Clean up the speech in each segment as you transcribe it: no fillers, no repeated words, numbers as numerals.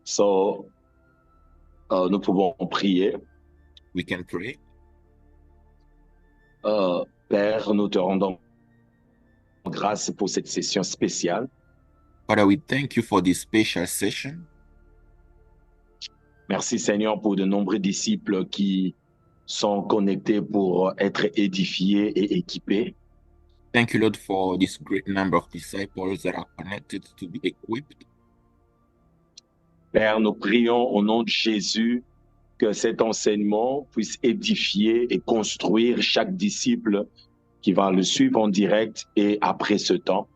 So, nous pouvons prier. We can pray. Père, nous te rendons grâce pour cette session spéciale. Father, we thank you for this special session. Merci Seigneur pour de nombreux disciples qui sont connectés pour être édifiés et équipés. Thank you, Lord, for this great number of disciples that are connected to be equipped. Père, nous prions au nom de Jésus que cet enseignement puisse édifier et construire chaque disciple qui va le suivre en direct et après ce temps.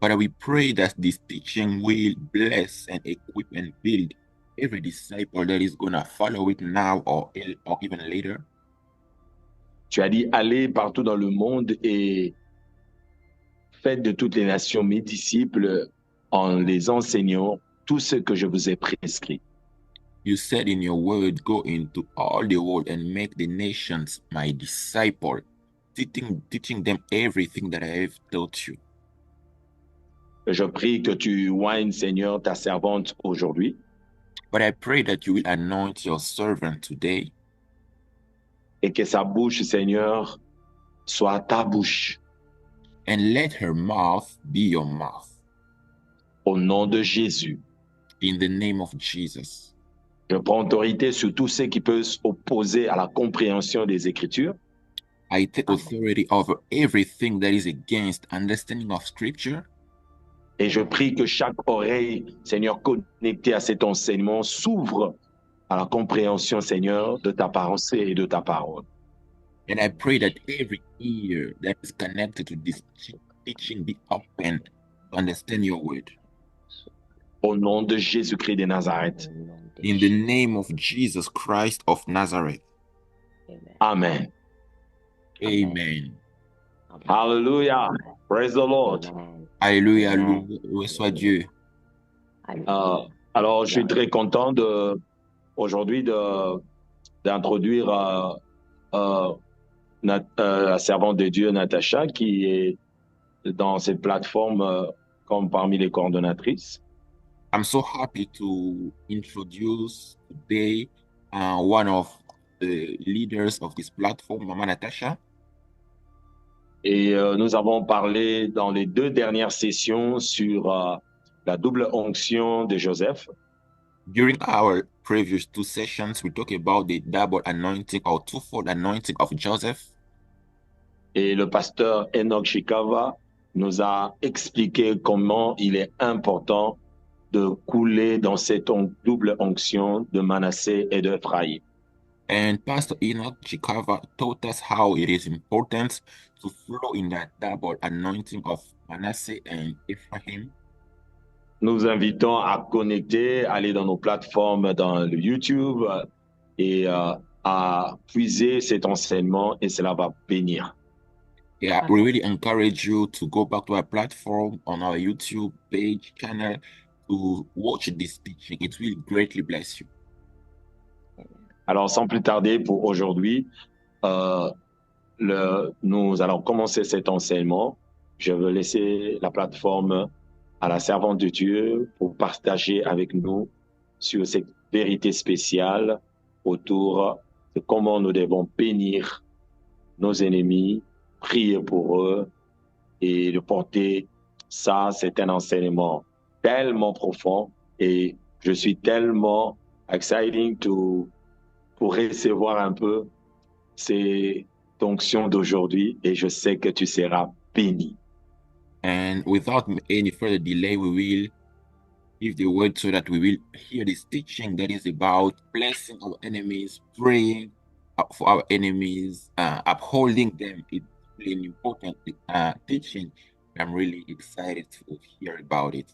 Father, we pray that this teaching will bless and equip and build every disciple that is going to follow it now or even later. Tu as dit, allez partout dans le monde et faites de toutes les nations mes disciples en les enseignant tout ce que je vous ai prescrit. You said in your word, go into all the world and make the nations my disciple, teaching them everything that I have taught you. Je prie que tu oignes, Seigneur, ta servante aujourd'hui But I pray that you will anoint your servant today et que sa bouche, Seigneur, soit ta bouche. and let her mouth be your mouth. Au nom de Jésus, In the name of Jesus. je prends autorité sur tout ce qui peut s'opposer à la compréhension des Écritures. I take authority over everything that is against understanding of Scripture. Et je prie que chaque oreille, Seigneur, connectée à cet enseignement, s'ouvre à la compréhension, Seigneur, de ta pensée et de ta parole. And I pray that every ear that is connected to this teaching be open to understand your word. Au nom de Jésus-Christ de Nazareth. In the name of Jesus Christ of Nazareth. Amen. Amen. Hallelujah. Praise the Lord. Alléluia, loué soit Dieu. Alors, je suis très content aujourd'hui d'introduire la servante de Dieu, Natacha, qui est dans cette plateforme comme parmi les coordonnatrices. I'm so happy to introduce today one of the leaders of this platform, Mama Natasha. Et nous avons parlé dans les 2 dernières sessions sur la double onction de Joseph. During our previous 2 sessions, we talked about the double anointing or twofold anointing of Joseph. Et le pasteur Enoch Shikava nous a expliqué comment il est important de couler dans cette double onction de Manassé et d'Ephraïm. And Pastor Enoch Chikava taught us how it is important to flow in that double anointing of Manasseh and Ephraim. Nous invitons à connecter, aller dans nos plateformes, dans le YouTube et à puiser cet enseignement et cela va bénir. Yeah, we really encourage you to go back to our platform on our YouTube page channel to watch this teaching. It will greatly bless you. Alors, sans plus tarder pour aujourd'hui, nous allons commencer cet enseignement. Je veux laisser la plateforme à la servante de Dieu pour partager avec nous sur cette vérité spéciale autour de comment nous devons bénir nos ennemis, prier pour eux et de porter ça. C'est un enseignement tellement profond et je suis tellement excited pour recevoir un peu ces onctions d'aujourd'hui et je sais que tu seras béni. And without any further delay, we will give the word so that we will hear this teaching that is about blessing our enemies, praying for our enemies, upholding them. It's really an important teaching. I'm really excited to hear about it.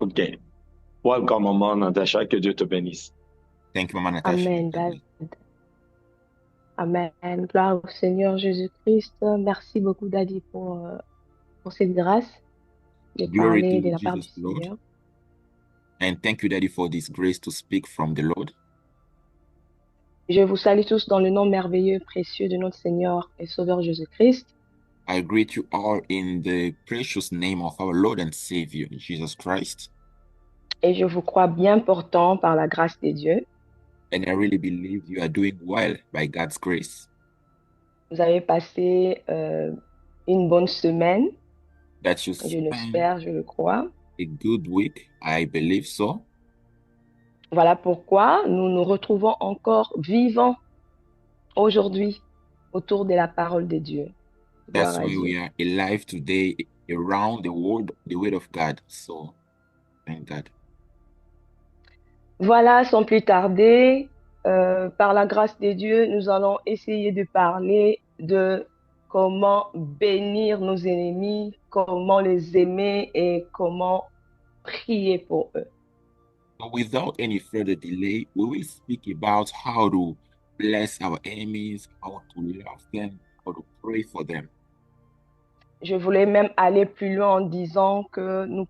OK. Welcome, Maman Natasha. Que Dieu te bénisse. Thank you, Mama Natasha. Amen, David. Amen. Gloire au Seigneur Jésus-Christ. Merci beaucoup, Daddy, pour cette grâce de Glory parler to de la part du Jesus, Lord. Seigneur. And thank you, Daddy, for this grace to speak from the Lord. Je vous salue tous dans le nom merveilleux, précieux de notre Seigneur et Sauveur Jésus-Christ. I greet you all in the precious name of our Lord and Savior, Jesus Christ. Et je vous crois bien portant par la grâce de Dieu. And I really believe you are doing well by God's grace. Vous avez passé une bonne semaine, That you je spend l'espère, je le crois. a good week. I believe so. Voilà pourquoi nous nous retrouvons encore vivants aujourd'hui autour de la parole de Dieu. Gloire That's à why we Dieu. are alive today around the word of God. So thank God. Voilà, sans plus tarder, par la grâce de Dieu, nous allons essayer de parler de comment bénir nos ennemis, comment les aimer et comment prier pour eux. But without any further delay, we will speak about how to bless our enemies, how to love them, how to pray for them. Je voulais même aller plus loin en disant que nous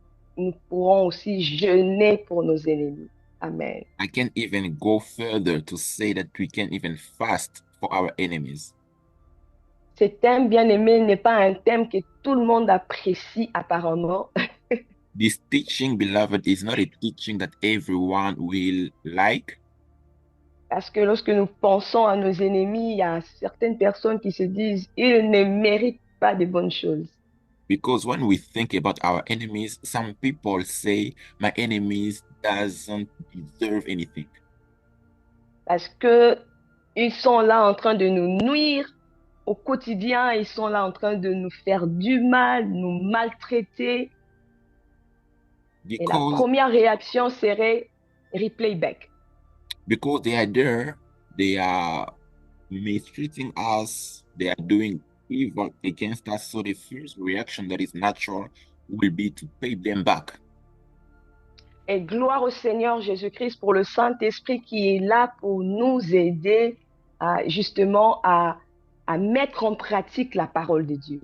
pourrons aussi jeûner pour nos ennemis. Amen. I can even go further to say that we can even fast for our enemies. Ce thème, bien aimé, n'est pas un thème que tout le monde apprécie apparemment, This teaching, beloved, is not a teaching that everyone will like, parce que lorsque nous pensons à nos ennemis, il y a certaines personnes qui se disent, ils ne méritent pas de bonnes choses. because when we think about our enemies, some people say my enemies doesn't deserve anything. Parce que ils sont là en train de nous nuire au quotidien, ils sont là en train de nous faire du mal, nous maltraiter. Et la Because première réaction serait replay back. because they are there, they are mistreating us, they are doing evil against us. So the first reaction that is natural will be to pay them back. Et gloire au Seigneur Jésus-Christ pour le Saint-Esprit qui est là pour nous aider justement à mettre en pratique la parole de Dieu.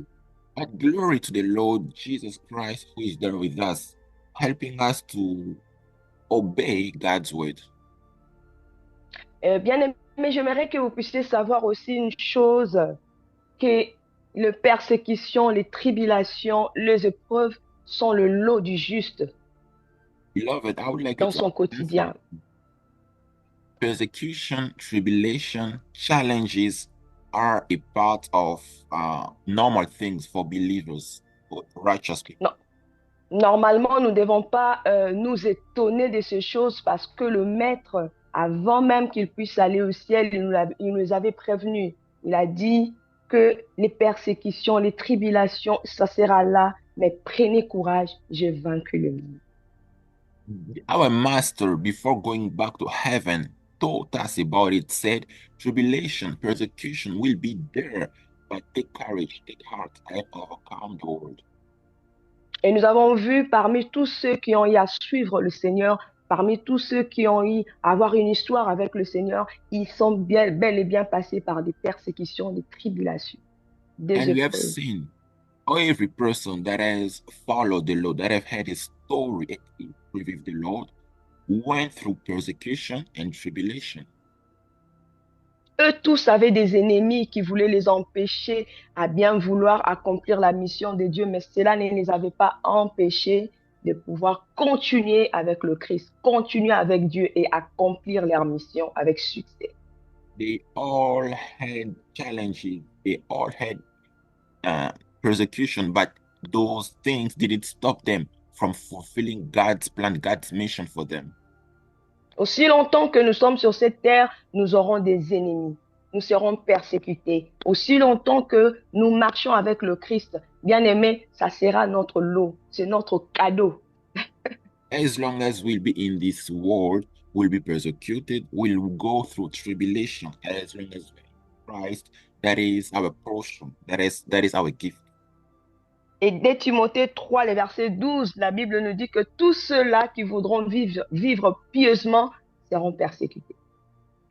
But glory to the Lord Jesus Christ who is there with us, helping us to obey God's word. Bien aimé, j'aimerais que vous puissiez savoir aussi une chose, que les persécutions, les tribulations, les épreuves sont le lot du juste Beloved, I would like you dans to son understand quotidien. something. Persecution, tribulation, challenges are a part of normal things for believers, for righteous people. Non, normalement, nous ne devons pas nous étonner de ces choses parce que le Maître, avant même qu'il puisse aller au ciel, il nous avait prévenus. Il a dit que les persécutions, les tribulations, ça sera là, mais prenez courage, j'ai vaincu le monde. Our master, before going back to heaven, told us about it, said, tribulation, persecution will be there, but take courage, take heart, I have overcome the world. Et nous avons vu parmi tous ceux qui ont eu à suivre le Seigneur, parmi tous ceux qui ont eu à avoir une histoire avec le Seigneur, ils sont bien, bel et bien passés par des persécutions, des tribulations, des And we have épreuves. seen every person that has followed the Lord, that have had a story with the Lord, went through persecution and tribulation. Eux tous avaient des ennemis qui voulaient les empêcher à bien vouloir accomplir la mission de Dieu, mais cela ne les avait pas empêchés de pouvoir continuer avec le Christ, continuer avec Dieu et accomplir leur mission avec succès. They all had challenges, they all had persecution, but those things didn't stop them from fulfilling God's plan, God's mission for them. Aussi longtemps que nous sommes sur cette terre, nous aurons des ennemis. Nous serons persécutés. Aussi longtemps que nous marchons avec le Christ, bien aimé, ça sera notre lot. C'est notre cadeau. As long as we'll be in this world, we'll be persecuted, we'll go through tribulation. As long as we're in Christ, that is our portion, that is our gift. Et dès Timothée 3, le verset 12, la Bible nous dit que tous ceux-là qui voudront vivre pieusement seront persécutés.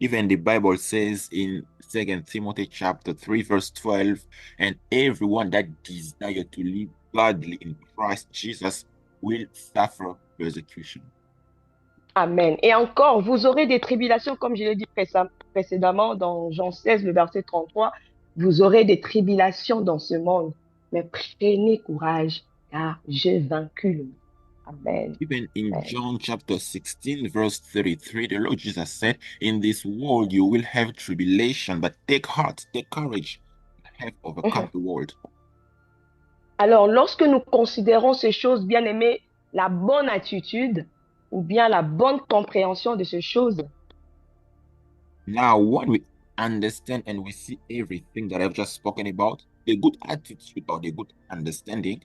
Even the Bible says in 2 Timothy chapter 3, verse 12, and everyone that desire to live godly in Christ Jesus will suffer persecution. Amen. Et encore, vous aurez des tribulations, comme je l'ai dit précédemment dans Jean 16, le verset 33, vous aurez des tribulations dans ce monde, mais prenez courage, car j'ai vaincu le monde. Amen. Even in Amen. John chapter 16, verse 33, the Lord Jesus said, in this world you will have tribulation, but take heart, take courage, I have overcome the world. Alors, lorsque nous considérons ces choses, bien aimées, la bonne attitude ou bien la bonne compréhension de ces choses, Now, when we understand and we see everything that I've just spoken about, the good attitude or the good understanding,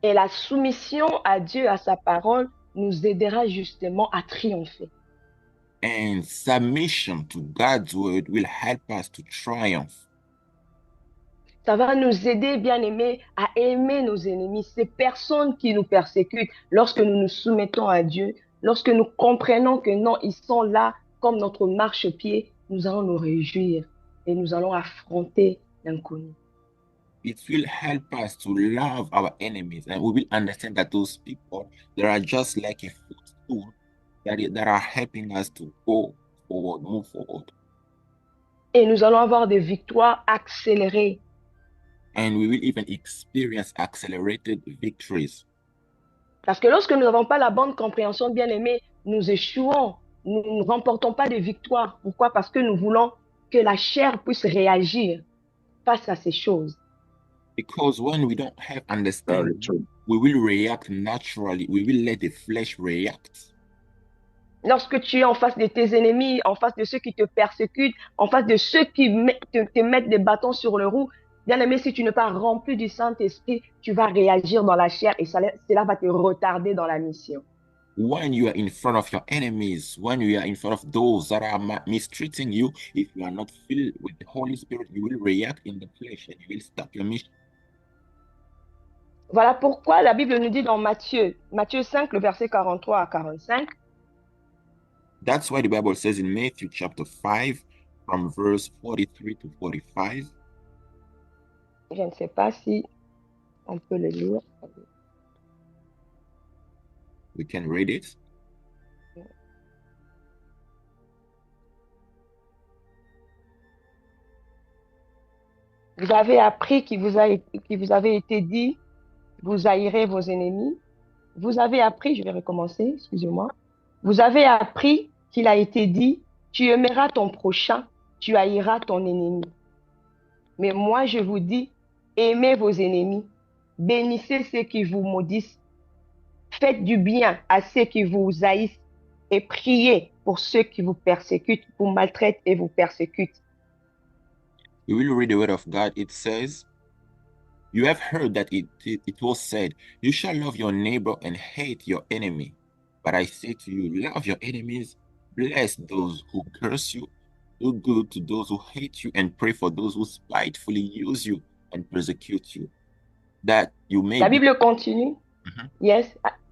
et la soumission à Dieu, à sa parole, nous aidera justement à triompher. and submission to God's word will help us to triumph. Ça va nous aider, bien aimés, à aimer nos ennemis, ces personnes qui nous persécutent, lorsque nous nous soumettons à Dieu, lorsque nous comprenons que non, ils sont là comme notre marchepied, nous allons nous réjouir et nous allons affronter l'inconnu. It will help us to love our enemies, and we will understand that those people, they are just like a footstool that are helping us to go forward, move forward. Et nous allons avoir des victoires accélérées. And we will even experience accelerated victories. Parce que lorsque nous n'avons pas la bonne compréhension, bien aimés, nous échouons, nous ne remportons pas de victoire. Pourquoi? Parce que nous voulons que la chair puisse réagir face à ces choses. Because when we don't have Very understanding, true. we will react naturally. We will let the flesh react. Lorsque tu es en face de tes ennemis, en face de ceux qui te persécutent, en face de ceux qui te mettent des bâtons sur le roue, bien aimé, si tu n'es pas rempli du Saint-Esprit, tu vas réagir dans la chair et cela va te retarder dans la mission. When you are in front of your enemies, when you are in front of those that are mistreating you, if you are not filled with the Holy Spirit, you will react in the flesh and you will stop your mission. Voilà pourquoi la Bible nous dit dans Matthieu 5, le verset 43 à 45, That's why the Bible says in Matthew chapter 5, from verse 43 to 45. je ne sais pas si on peut le lire. We can read it. Vous avez appris qu'il vous avait été dit, vous haïrez vos ennemis. Vous avez appris, je vais recommencer, excusez-moi. Vous avez appris qu'il a été dit, tu aimeras ton prochain, tu haïras ton ennemi. Mais moi, je vous dis, aimez vos ennemis, bénissez ceux qui vous maudissent, faites du bien à ceux qui vous haïssent et priez pour ceux qui vous persécutent, vous maltraitent et vous persécutent. We will read the word of God. It says, you have heard that it was said, you shall love your neighbor and hate your enemy. But I say to you, love your enemies, bless those who curse you, do good to those who hate you, and pray for those who spitefully use you and persecute you, that you may La be, Bible continue. Yes,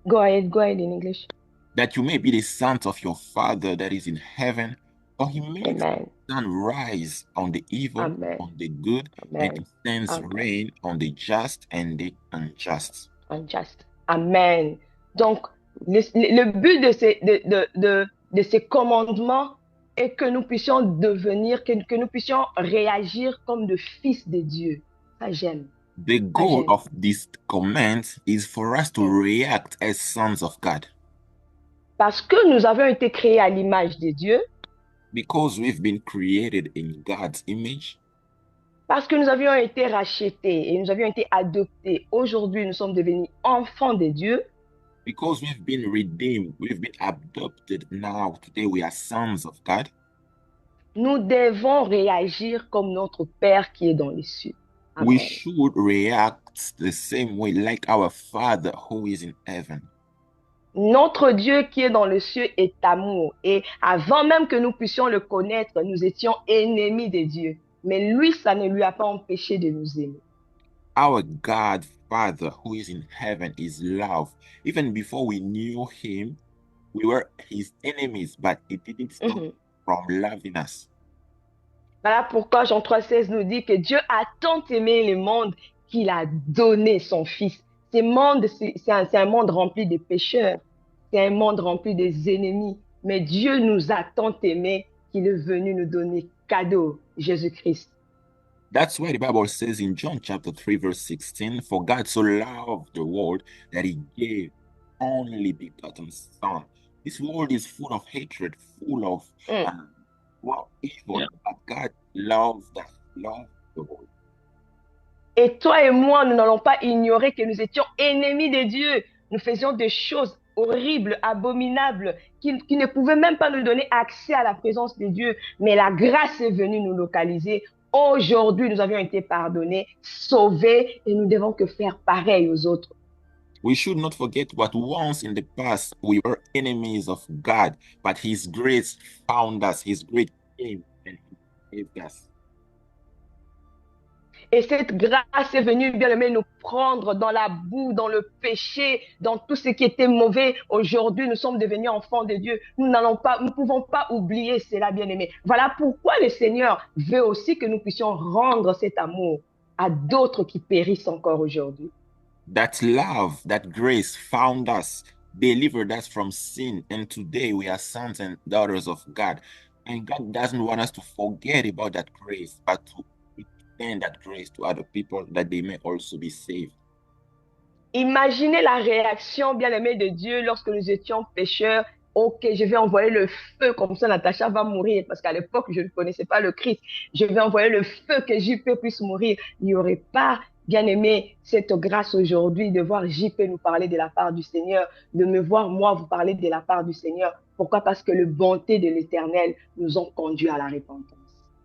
go ahead in English. that you may be the sons of your Father that is in heaven, for he makes Amen. the sun rise on the evil, Amen. on the good, Amen. and he sends Amen. rain on the just and the unjust. Unjust. Amen. Donc, le but de ces commandements est que nous puissions devenir, que nous puissions réagir comme de fils de Dieu. Ça, j'aime. The goal of this command is for us to react as sons of God. Parce que nous avons été créés à l'image de Dieu. Because we've been created in God's image. Parce que nous avions été rachetés et nous avions été adoptés. Aujourd'hui, nous sommes devenus enfants de Dieu. Because we've been redeemed, we've been adopted. Now, today we are sons of God. Nous devons réagir comme notre Père qui est dans les cieux. Amen. We should react the same way like our Father who is in heaven. Notre Dieu qui est dans le cieux est amour. Et avant même que nous puissions le connaître, nous étions ennemis de Dieu. Mais lui, ça ne lui a pas empêché de nous aimer. Our God, Father, who is in heaven, is love. Even before we knew him, we were his enemies, but it didn't stop from loving us. Voilà pourquoi Jean 3,16 nous dit que Dieu a tant aimé le monde qu'il a donné son Fils. C'est un monde rempli de pécheurs. C'est un monde rempli des ennemis. Mais Dieu nous a tant aimés qu'il est venu nous donner cadeau, Jésus-Christ. That's why the Bible says in John chapter 3 verse 16, for God so loved the world that he gave only begotten Son. This world is full of hatred, full of Mm. evil, Yeah. but God loves the world. Et toi et moi, nous n'allons pas ignorer que nous étions ennemis de Dieu. Nous faisions des choses horribles, abominables, qui ne pouvaient même pas nous donner accès à la présence de Dieu. Mais la grâce est venue nous localiser. Aujourd'hui, nous avions été pardonnés, sauvés, et nous devons que faire pareil aux autres. We should not forget what once in the past we were enemies of God, but His grace found us, His grace came and He saved us. Et cette grâce est venue, bien aimé, nous prendre dans la boue, dans le péché, dans tout ce qui était mauvais. Aujourd'hui, nous sommes devenus enfants de Dieu. Nous ne pouvons pas oublier cela, bien aimé. Voilà pourquoi le Seigneur veut aussi que nous puissions rendre cet amour à d'autres qui périssent encore aujourd'hui. That love, that grace found us, delivered us from sin, and today we are sons and daughters of God. And God doesn't want us to forget about that grace, but to extend that grace to other people that they may also be saved. Imaginez la réaction, bien aimé de Dieu, lorsque nous étions pécheurs. Ok, je vais envoyer le feu, comme ça Natacha va mourir, parce qu'à l'époque, je ne connaissais pas le Christ. Je vais envoyer le feu que JP puisse mourir. Il n'y aurait pas, bien aimé, cette grâce aujourd'hui de voir JP nous parler de la part du Seigneur, de me voir moi vous parler de la part du Seigneur. Pourquoi? Parce que les bontés de l'Éternel nous ont conduits à la repentance.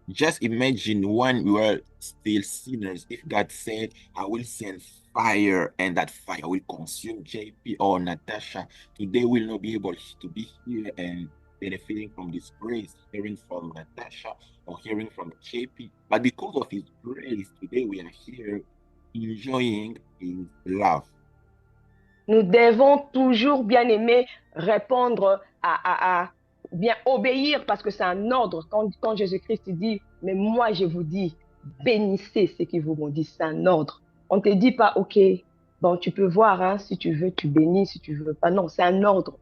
Just imagine when we were still sinners, if God said, I will send fire and that fire will consume JP or Natasha, today we'll not be able to be here and benefiting from this grace, hearing from Natasha or hearing from JP. But because of His grace, today we are here enjoying His love. Nous devons toujours, bien aimé, répondre bien obéir parce que c'est un ordre. Quand Jésus-Christ dit, mais moi je vous dis, bénissez ceux qui vous maudissent, c'est un ordre. On ne te dit pas, ok, bon, tu peux voir, hein, si tu veux, tu bénis, si tu veux pas. Non, c'est un ordre.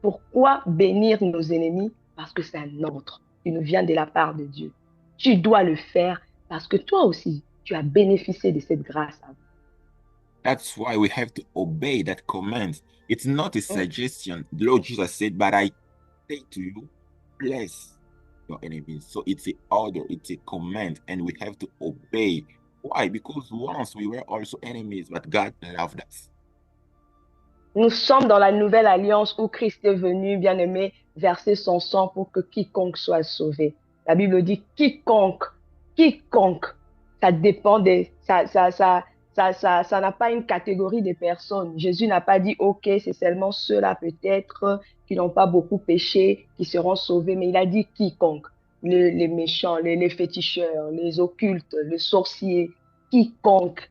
Pourquoi bénir nos ennemis? Parce que c'est un ordre qui nous vient de la part de Dieu. Tu dois le faire parce que toi aussi, tu as bénéficié de cette grâce. That's why we have to obey that command. It's not a suggestion. The Lord Jesus said, but I say to you, bless your enemies. So it's an order, it's a command, and we have to obey. Why? Because once we were also enemies, but God loved us. Nous sommes dans la nouvelle alliance où Christ est venu, bien-aimé, verser son sang pour que quiconque soit sauvé. La Bible dit quiconque. Ça dépend ça n'a pas une catégorie de personnes. Jésus n'a pas dit, ok, c'est seulement ceux-là peut-être qui n'ont pas beaucoup péché, qui seront sauvés, mais il a dit quiconque. Les méchants, les féticheurs, les occultes, les sorciers, quiconque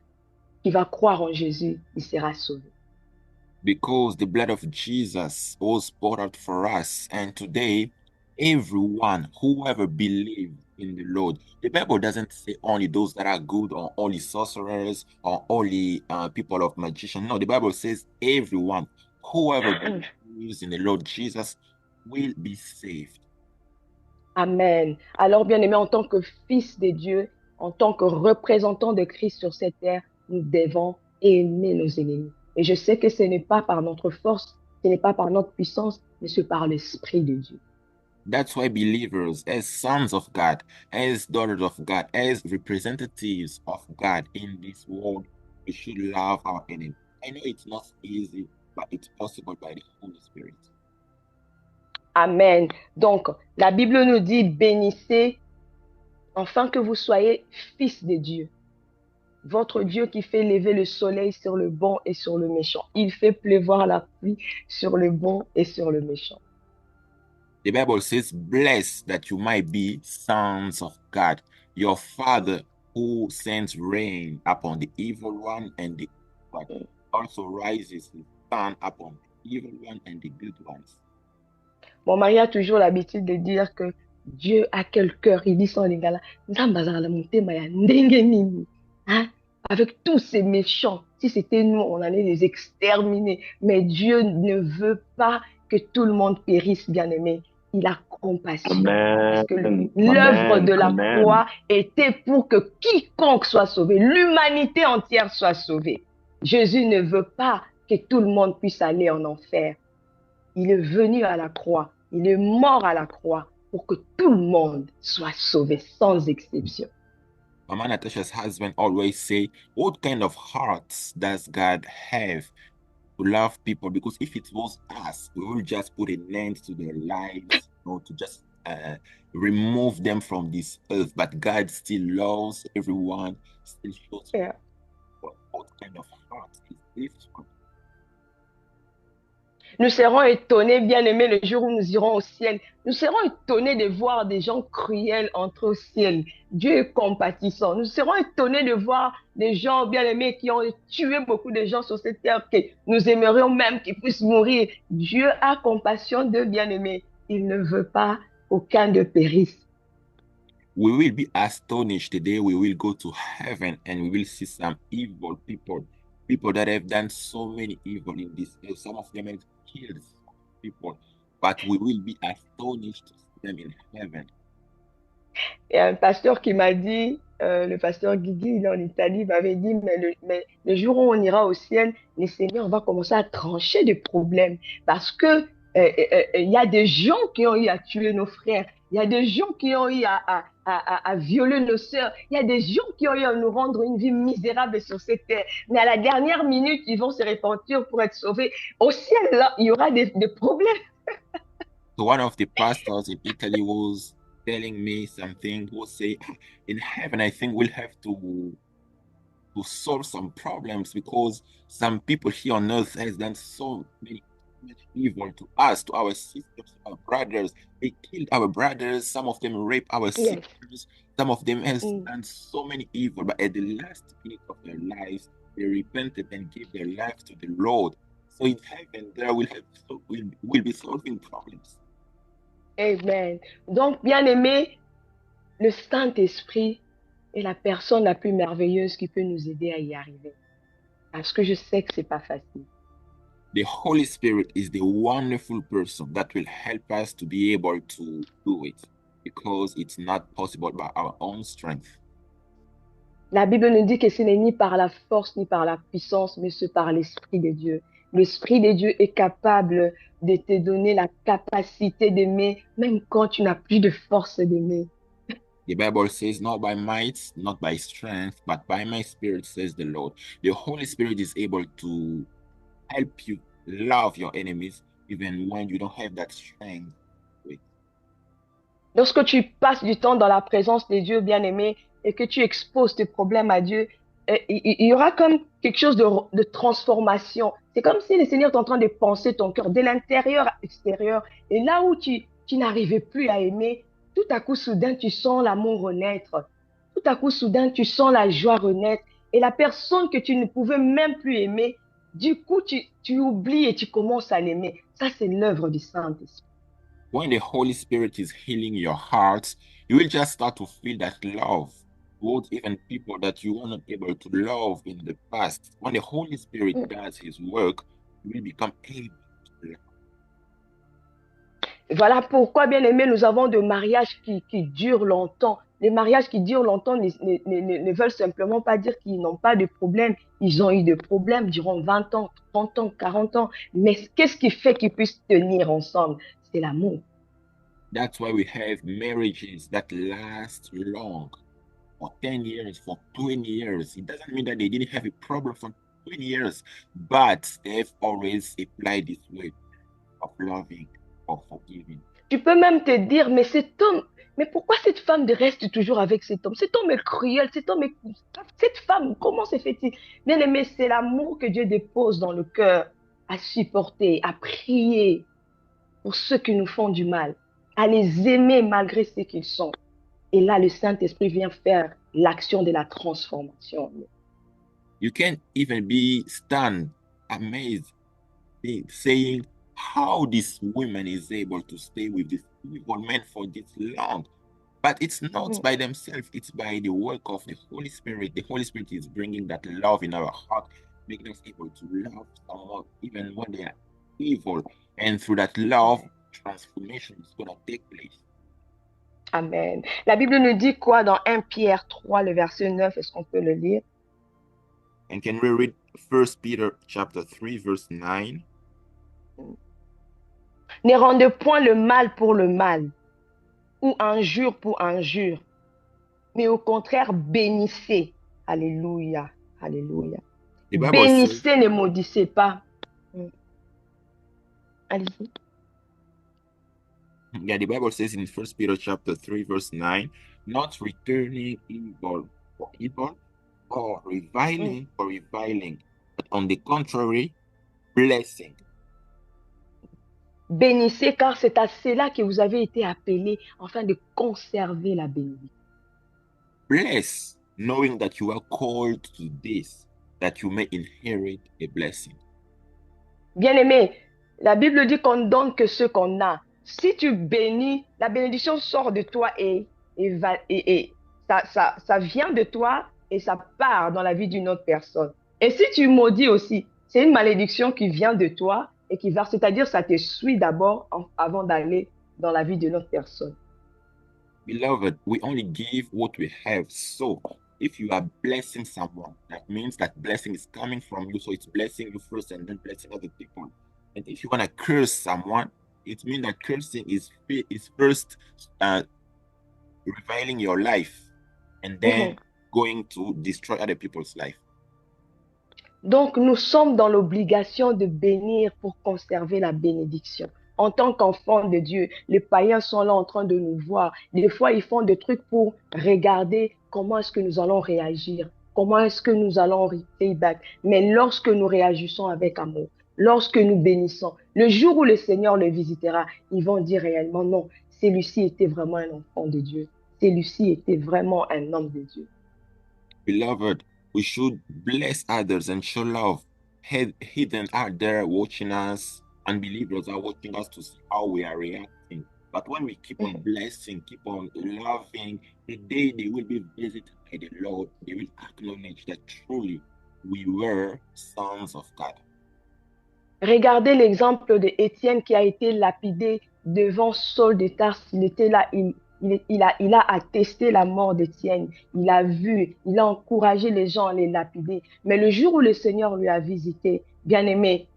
qui va croire en Jésus, il sera sauvé. Because the blood of Jesus was poured out for us, and today, everyone, whoever believes in the Lord, the Bible doesn't say only those that are good or only sorcerers or only people of magician. No, the Bible says everyone, whoever believes in the Lord Jesus will be saved. Amen. Alors, bien-aimés, en tant que fils de Dieu, en tant que représentant de Christ sur cette terre, nous devons aimer nos ennemis. Et je sais que ce n'est pas par notre force, ce n'est pas par notre puissance, mais c'est par l'Esprit de Dieu. That's why believers, as sons of God, as daughters of God, as representatives of God in this world, we should love our enemies. I know it's not easy, but it's possible by the Holy Spirit. Amen. Donc, la Bible nous dit, bénissez, afin que vous soyez fils de Dieu. Votre Dieu qui fait lever le soleil sur le bon et sur le méchant. Il fait pleuvoir la pluie sur le bon et sur le méchant. The Bible says, blessed that you might be sons of God, your Father who sends rain upon the evil one and the good one, also rises his sun upon the evil one and the good ones. Mon mari a toujours l'habitude de dire que Dieu a quel cœur. Il dit son lingala, hein? Avec tous ces méchants, si c'était nous, on allait les exterminer. Mais Dieu ne veut pas que tout le monde périsse, bien-aimé. Il a compassion. Amen. Parce que l'œuvre de la croix était pour que quiconque soit sauvé, l'humanité entière soit sauvée. Jésus ne veut pas que tout le monde puisse aller en enfer. Il est venu à la croix, il est mort à la croix pour que tout le monde soit sauvé sans exception. Mama Natasha's husband always say, what kind of hearts does God have to love people? Because if it was us, we will just put an end to their lives, to just remove them from this earth. But God still loves everyone, still shows Yeah. what kind of heart is this one. Nous serons étonnés, bien-aimés, le jour où nous irons au ciel. Nous serons étonnés de voir des gens cruels entrer au ciel. Dieu est compatissant. Nous serons étonnés de voir des gens, bien-aimés, qui ont tué beaucoup de gens sur cette terre, que nous aimerions même qu'ils puissent mourir. Dieu a compassion d'eux, bien-aimés. Il ne veut pas qu'aucun d'eux périsse. We will be astonished the day we will go to heaven and we will see some evil people that have done so many evil in this earth. Some of them have killed people, but we will be astonished to see them in heaven. Il y a un pasteur qui m'a dit, le pasteur Guigui, il est en Italie, il m'avait dit, mais le jour où on ira au ciel, les seigneurs, on va commencer à trancher des problèmes parce que il y a des gens qui ont eu à tuer nos frères, il y a des gens qui ont eu à violer nos sœurs, il y a des gens qui ont eu à nous rendre une vie misérable sur cette terre. Mais à la dernière minute, ils vont se repentir pour être sauvés. Au ciel, là, il y aura des problèmes. So one of the pastors in Italy was telling me something, who say, in heaven, I think we'll have to solve some problems because some people here on earth has done so much evil to us, to our sisters, our brothers. They killed our brothers. Some of them raped our sisters. Some of them has done so many evil. But at the last minute of their lives, they repented and gave their lives to the Lord. So in heaven, there we'll be solving problems. Amen. Donc, bien-aimé, le Saint-Esprit est la personne la plus merveilleuse qui peut nous aider à y arriver. Parce que je sais que c'est pas facile. The Holy Spirit is the wonderful person that will help us to be able to do it because it's not possible by our own strength. La Bible nous dit que ce n'est ni par la force ni par la puissance, mais c'est par l'Esprit de Dieu. L'Esprit de Dieu est capable de te donner la capacité d'aimer, même quand tu n'as plus de force d'aimer. The Bible says, not by might, not by strength, but by my Spirit, says the Lord. The Holy Spirit is able to help you love your enemies even when you don't have that strength. Lorsque tu passes du temps dans la présence de Dieu, bien-aimé, et que tu exposes tes problèmes à Dieu, il y aura comme quelque chose de transformation. C'est comme si le Seigneur est en train de penser ton cœur de l'intérieur à l'extérieur. Et là où tu n'arrivais plus à aimer, tout à coup, soudain, tu sens l'amour renaître. Tout à coup, soudain, tu sens la joie renaître. Et la personne que tu ne pouvais même plus aimer, du coup, tu oublies et tu commences à l'aimer. Ça, c'est l'œuvre du Saint-Esprit. When the Holy Spirit is healing your heart, you will just start to feel that love towards even people that you were not able to love in the past. When the Holy Spirit does his work, you will become able to love. Voilà pourquoi, bien aimé, nous avons des mariages qui durent longtemps. Les mariages qui durent longtemps ne veulent simplement pas dire qu'ils n'ont pas de problème. Ils ont eu des problèmes durant 20 ans, 30 ans, 40 ans. Mais qu'est-ce qui fait qu'ils puissent tenir ensemble? C'est l'amour. That's why we have marriages that last long, for 10 years, for 20 years. It doesn't mean that they didn't have a problem for 20 years, but they've always applied this way of loving, of forgiving. Tu peux même te dire, mais cet homme, mais pourquoi cette femme reste toujours avec cet homme? Cet homme est cruel, cette femme, comment se fait-il? Bien aimé, c'est l'amour que Dieu dépose dans le cœur à supporter, à prier pour ceux qui nous font du mal, à les aimer malgré ce qu'ils sont. Et là, le Saint-Esprit vient faire l'action de la transformation. You can't even be stunned, amazed, saying how this woman is able to stay with this evil man for this long. But it's not by themselves, it's by the work of the Holy Spirit. The Holy Spirit is bringing that love in our heart, making us able to love someone even when they are evil. And through that love, transformation is going to take place. Amen. La Bible nous dit quoi dans 1 Pierre 3, le verset 9? Est-ce qu'on peut le lire? And can we read 1 Peter chapter 3, verse 9? Ne rendez point le mal pour le mal, ou injure pour injure, mais au contraire, bénissez. Alléluia, alléluia. The Bible says, Bénissez, ne maudissez pas. Allez-y. yeah, the Bible says in 1 Peter chapter 3, verse 9, not returning evil for evil or reviling for reviling, but on the contrary, blessing. Bénissez, car c'est à cela que vous avez été appelés, afin de conserver la bénédiction. Bless, knowing that you are called to this, that you may inherit a blessing. Bien-aimé, la Bible dit qu'on donne que ce qu'on a. Si tu bénis, la bénédiction sort de toi et ça vient de toi et ça part dans la vie d'une autre personne. Et si tu maudis aussi, c'est une malédiction qui vient de toi et qui va, c'est-à-dire ça te suit d'abord avant d'aller dans la vie d'une autre personne. Beloved, we only give what we have. So if you are blessing someone, that means that blessing is coming from you. So it's blessing you first and then blessing other people. And if you want to curse someone, it means that cursing is first reviling your life and then going to destroy other people's life. Donc, nous sommes dans l'obligation de bénir pour conserver la bénédiction. En tant qu'enfants de Dieu, les païens sont là en train de nous voir. Des fois, ils font des trucs pour regarder comment est-ce que nous allons réagir, comment est-ce que nous allons repay back. Mais lorsque nous réagissons avec amour, lorsque nous bénissons, le jour où le Seigneur le visitera, ils vont dire réellement non, celui-ci était vraiment un enfant de Dieu. Celui-ci était vraiment un homme de Dieu. Beloved, we should bless others and show love. Hidden out there watching us, unbelievers are watching us to see how we are reacting. But when we keep on blessing, keep on loving, the day they will be visited by the Lord, they will acknowledge that truly we were sons of God. Regardez l'exemple de Étienne qui a été lapidé devant Saul de Tarse. Il était là, il a attesté la mort d'Étienne. Il a vu, il a encouragé les gens à les lapider. Mais le jour où le Seigneur lui a visité, bien aimé,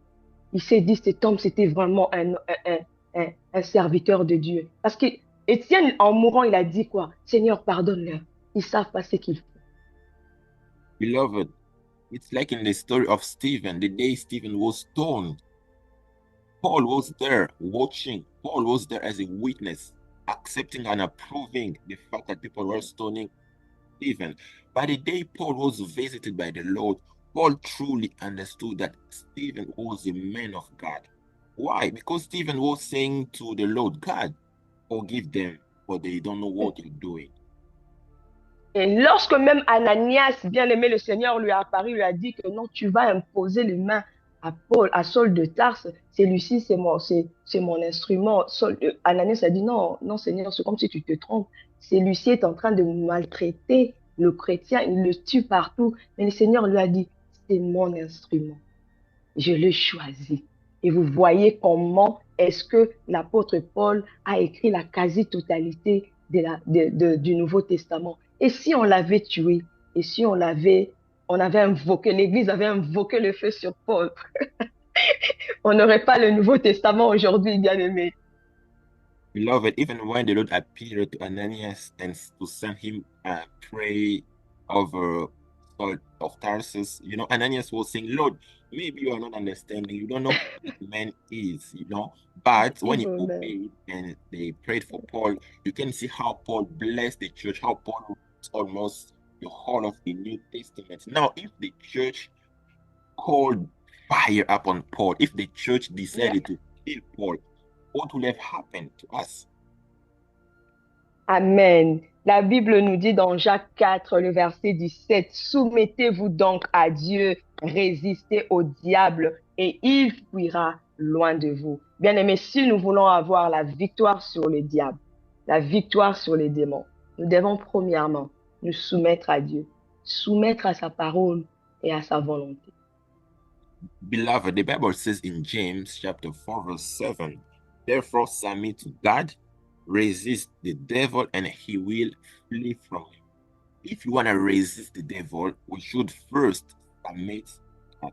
il s'est dit, cet homme, c'était vraiment un serviteur de Dieu. Parce que Étienne, en mourant, il a dit quoi? Seigneur, pardonne-leur. Ils savent pas ce qu'ils font. Beloved, it's like in the story of Stephen, the day Stephen was stoned. Paul was there watching. Paul was there as a witness, accepting and approving the fact that people were stoning Stephen. By the day Paul was visited by the Lord, Paul truly understood that Stephen was a man of God. Why? Because Stephen was saying to the Lord, God, forgive them, for they don't know what they're doing. Et lorsque même Ananias, bien aimé, le Seigneur lui a apparu, lui a dit que non, tu vas imposer les mains à Paul, à Saul de Tarse, celui-ci, c'est mon instrument. Ananias a dit non, non Seigneur, c'est comme si tu te trompes. Celui-ci est en train de maltraiter le chrétien, il le tue partout. Mais le Seigneur lui a dit, c'est mon instrument. Je l'ai choisi. Et vous voyez comment est-ce que l'apôtre Paul a écrit la quasi-totalité du Nouveau Testament. Et si on l'avait tué, et si on avait invoqué, l'Église avait invoqué le feu sur Paul, on n'aurait pas le Nouveau Testament aujourd'hui, bien aimé. Beloved, even when the Lord appeared to Ananias and to send him pray over Saul of Tarsus, you know, Ananias was saying, Lord, maybe you are not understanding. You don't know who this man is, you know. But when he obeyed and they prayed for Paul, you can see how Paul blessed the church, how Paul was almost the whole of the New Testament. Now, if the church called fire upon Paul, if the church decided to kill Paul, what will have happened to us? Amen. La Bible nous dit dans Jacques 4, le verset 17, soumettez-vous donc à Dieu, résistez au diable et il fuira loin de vous. Bien-aimés, si nous voulons avoir la victoire sur le diable, la victoire sur les démons, nous devons premièrement nous soumettre à Dieu, soumettre à sa parole et à sa volonté. Beloved, the Bible says in James chapter 4 verse 7, therefore submit to God, resist the devil and he will flee from you. If you want to resist the devil, we should first submit that.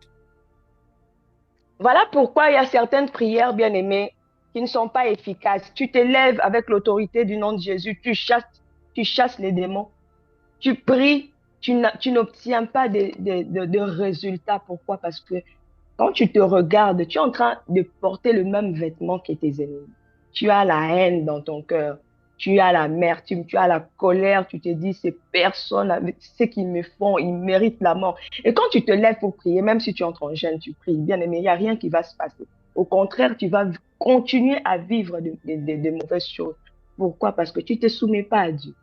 Voilà pourquoi il y a certaines prières, bien-aimées, qui ne sont pas efficaces. Tu te lèves avec l'autorité du nom de Jésus, tu chasses les démons, tu pries, tu n'obtiens pas de résultats. Pourquoi? Parce que quand tu te regardes, tu es en train de porter le même vêtement que tes ennemis. Tu as la haine dans ton cœur, tu as l'amertume, tu as la colère, tu te dis, ces personnes, avec ce qu'ils me font, ils méritent la mort. Et quand tu te lèves pour prier, même si tu entres en jeûne, tu pries, bien aimé, il n'y a rien qui va se passer. Au contraire, tu vas continuer à vivre de mauvaises choses. Pourquoi? Parce que tu ne te soumets pas à Dieu.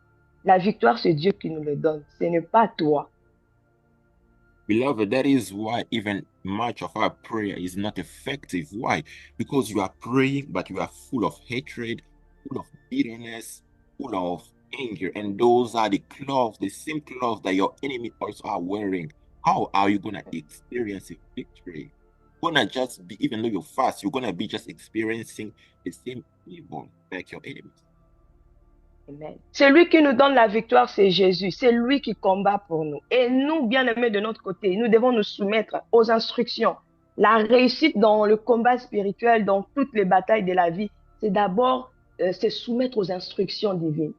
La victoire, c'est Dieu qui nous le donne. Ce n'est pas toi. Beloved, that is why even much of our prayer is not effective. Why? Because you are praying, but you are full of hatred, full of bitterness, full of anger. And those are the clothes, the same clothes that your enemy also are wearing. How are you going to experience a victory? You're going to just be, even though you fast, you're going to be just experiencing the same evil like your enemies. Amen. Celui qui nous donne la victoire, c'est Jésus. C'est lui qui combat pour nous. Et nous, bien-aimés de notre côté, nous devons nous soumettre aux instructions. La réussite dans le combat spirituel, dans toutes les batailles de la vie, c'est d'abord se soumettre aux instructions divines.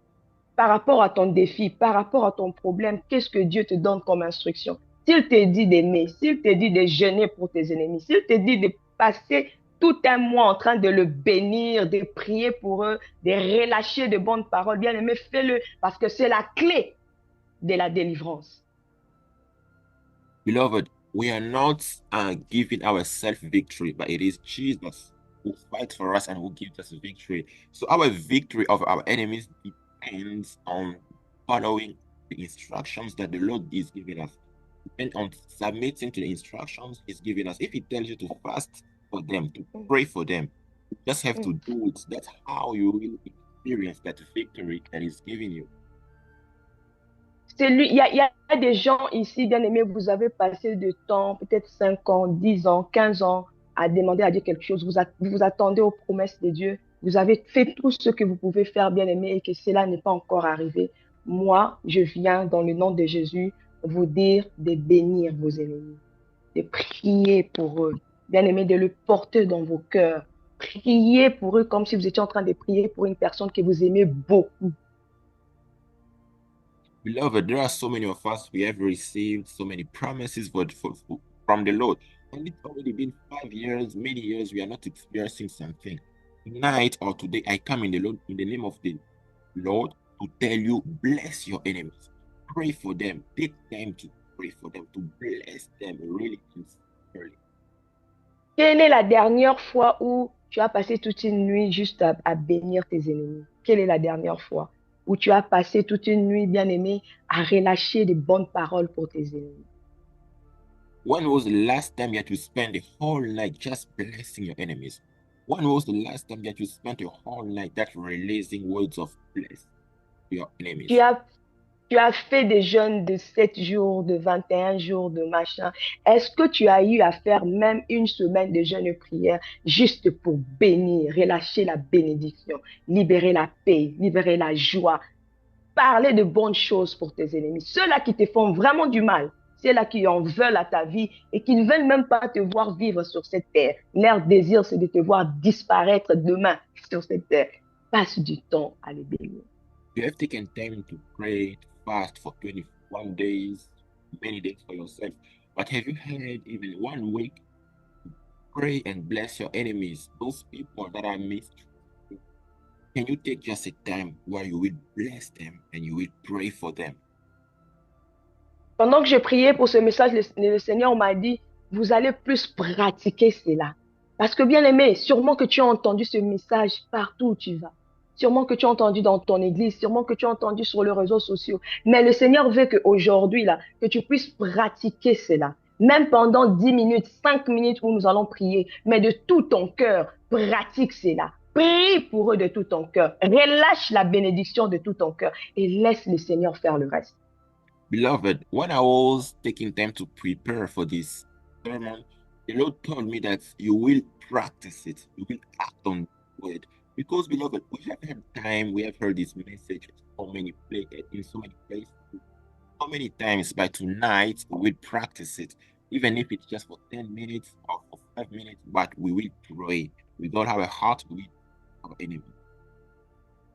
Par rapport à ton défi, par rapport à ton problème, qu'est-ce que Dieu te donne comme instruction? S'il te dit d'aimer, s'il te dit de jeûner pour tes ennemis, s'il te dit de passer tout un mois en train de le bénir, de prier pour eux, de relâcher de bonnes paroles, bien aimé, fais-le parce que c'est la clé de la délivrance. Beloved, we are not giving ourselves victory, but it is Jesus who fights for us and who gives us victory. So our victory of our enemies depends on following the instructions that the Lord is giving us, and on submitting to the instructions He's giving us. If He tells you to fast for them, to pray for them, you just have to do it. That's how you will experience that victory that He's giving you. Il y a des gens ici, bien aimés, vous avez passé du temps, peut-être 5 ans, 10 ans, 15 ans, à demander à Dieu quelque chose. Vous attendez aux promesses de Dieu. Vous avez fait tout ce que vous pouvez faire, bien aimé, et que cela n'est pas encore arrivé. Moi, je viens dans le nom de Jésus vous dire de bénir vos ennemis, de prier pour eux, bien aimé, de le porter dans vos cœurs. Priez pour eux comme si vous étiez en train de prier pour une personne que vous aimez beaucoup. Beloved, there are so many of us, we have received so many promises from the Lord. And it's already been 5 years, many years, we are not experiencing something. Tonight or today, I come in the name of the Lord to tell you, bless your enemies. Pray for them. Take time to pray for them, to bless them really sincerely. Quelle est la dernière fois où tu as passé toute une nuit juste à bénir tes ennemis? Quelle est la dernière fois où tu as passé toute une nuit, bien aimé, à relâcher des bonnes paroles pour tes ennemis? When was the last time that you spent the whole night just blessing your enemies? When was the last time that you spent your whole night that releasing words of bless to your enemies? Tu as fait des jeûnes de 7 jours, de 21 jours, de machin. Est-ce que tu as eu à faire même une semaine de jeûne et prière juste pour bénir, relâcher la bénédiction, libérer la paix, libérer la joie, parler de bonnes choses pour tes ennemis, ceux-là qui te font vraiment du mal, ceux-là qui en veulent à ta vie et qui ne veulent même pas te voir vivre sur cette terre. Leur désir, c'est de te voir disparaître demain sur cette terre. Passe du temps à les bénir. You have taken time to pray, to fast for 21 days, many days for yourself. But have you had even 1 week to pray and bless your enemies, those people that are missed? Can you take just a time where you will bless them and you will pray for them? Pendant que je priais pour ce message, le Seigneur m'a dit, vous allez plus pratiquer cela. Parce que bien aimé, sûrement que tu as entendu ce message partout où tu vas. Sûrement que tu as entendu dans ton église, sûrement que tu as entendu sur les réseaux sociaux. Mais le Seigneur veut qu'aujourd'hui, là, que tu puisses pratiquer cela. Même pendant 10 minutes, 5 minutes où nous allons prier. Mais de tout ton cœur, pratique cela. Prie pour eux de tout ton cœur. Relâche la bénédiction de tout ton cœur. Et laisse le Seigneur faire le reste. Beloved, when I was taking time to prepare for this sermon, the Lord told me that you will practice it. You will act on the word. Because, beloved, we have had time, we have heard this message in so many places, so many times, but tonight we will practice it. even if it's just for 10 minutes or for 5 minutes, but we will pray. We don't have a heart, we will our enemy.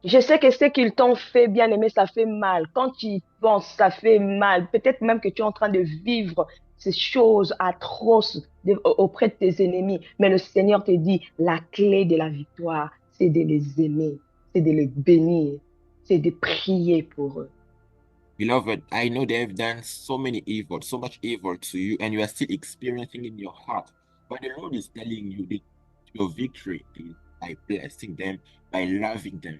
Je sais que ce qu'ils t'ont fait, bien-aimé, ça fait mal. Quand tu y penses, ça fait mal. Peut-être même que tu es en train de vivre ces choses atroces auprès de tes ennemis. Mais le Seigneur te dit, la clé de la victoire, c'est de les aimer, c'est de les bénir, c'est de prier pour eux. Beloved, I know they have done so many evil, so much evil to you, and you are still experiencing in your heart. But the Lord is telling you that your victory is by blessing them, by loving them.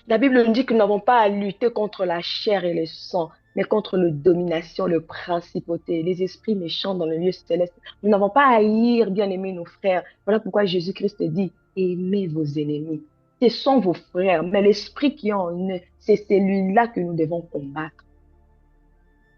La Bible nous dit que nous n'avons pas à lutter contre la chair et le sang, mais contre le domination, le principauté, les esprits méchants dans le lieu céleste. Nous n'avons pas à haïr, bien aimer nos frères. Voilà pourquoi Jésus-Christ dit, aimez vos ennemis. Ce sont vos frères, mais l'esprit qui est en eux, c'est celui-là que nous devons combattre.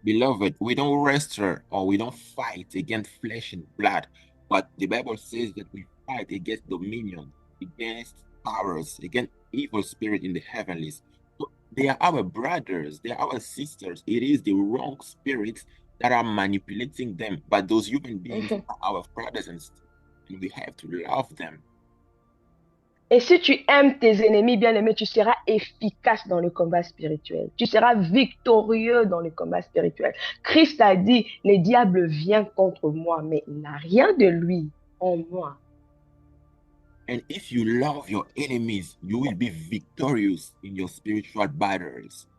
Beloved, we don't wrestle or we don't fight against flesh and blood, but the Bible says that we fight against dominion, against powers, against evil spirit in the heavenlies. So they are our brothers, they are our sisters. It is the wrong spirits that are manipulating them, but those human beings are our brothers and sisters, and we have to love them. Et si tu aimes tes ennemis, bien-aimés, tu seras efficace dans le combat spirituel. Tu seras victorieux dans le combat spirituel. Christ a dit, le diable vient contre moi, mais il n'a rien de lui en moi. And if you love your enemies, you will be victorious in your spiritual battles.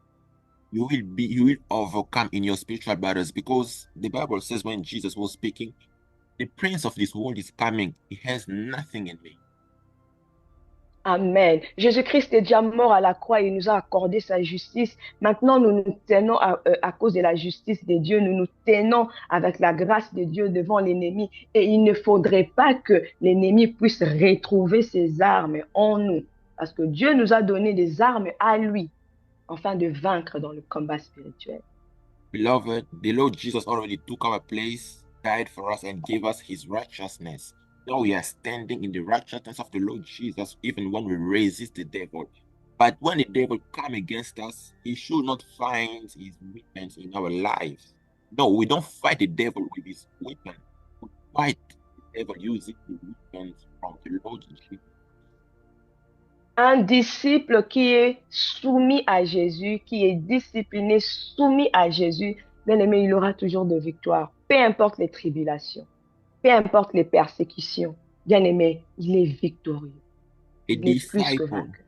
You will overcome in your spiritual battles, because the Bible says when Jesus was speaking, the prince of this world is coming. He has nothing in me. Amen. Jésus-Christ est déjà mort à la croix, il nous a accordé sa justice. Maintenant, nous nous tenons à cause de la justice de Dieu, nous nous tenons avec la grâce de Dieu devant l'ennemi. Et il ne faudrait pas que l'ennemi puisse retrouver ses armes en nous, parce que Dieu nous a donné des armes à lui, afin de vaincre dans le combat spirituel. Beloved, the Lord Jesus already took our place, died for us, and gave us his righteousness. Now we are standing in the righteousness of the Lord Jesus, even when we resist the devil. But when the devil comes against us, he should not find his weapons in our lives. No, we don't fight the devil with his weapon. We fight the devil using the weapons from the Lord Jesus. Un disciple qui est soumis à Jésus, qui est discipliné, soumis à Jésus, bien aimé, il aura toujours de victoire, peu importe les tribulations. Peu importe les persécutions, bien-aimé, il est victorieux. A Il est plus que disciple vainqueur.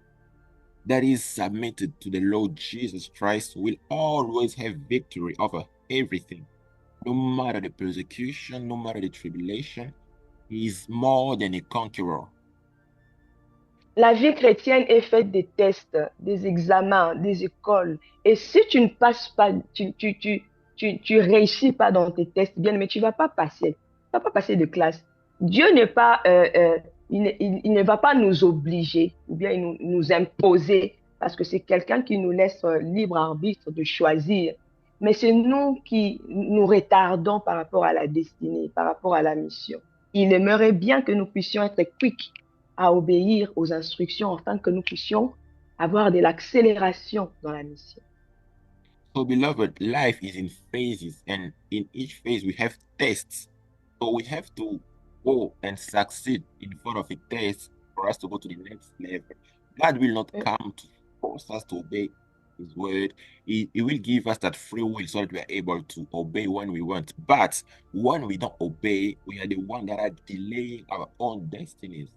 that is submitted to the Lord Jesus Christ will always have victory over everything. No matter the persecution, no matter the tribulation, he is more than a conqueror. La vie chrétienne est faite des tests, des examens, des écoles. Et si tu ne passes pas, tu réussis pas dans tes tests, bien, mais tu vas pas passer de classe. Dieu n'est pas, il ne va pas nous obliger ou bien nous imposer, parce que c'est quelqu'un qui nous laisse libre arbitre de choisir. Mais c'est nous qui nous retardons par rapport à la destinée, par rapport à la mission. Il aimerait bien que nous puissions être quick à obéir aux instructions afin que nous puissions avoir de l'accélération dans la mission. So, beloved, life is in phases, and in each phase we have tests. So we have to go and succeed in front of a test for us to go to the next level. God will not come to force us to obey his word. He will give us that free will so that we are able to obey when we want. But when we don't obey, we are the one that are delaying our own destinies.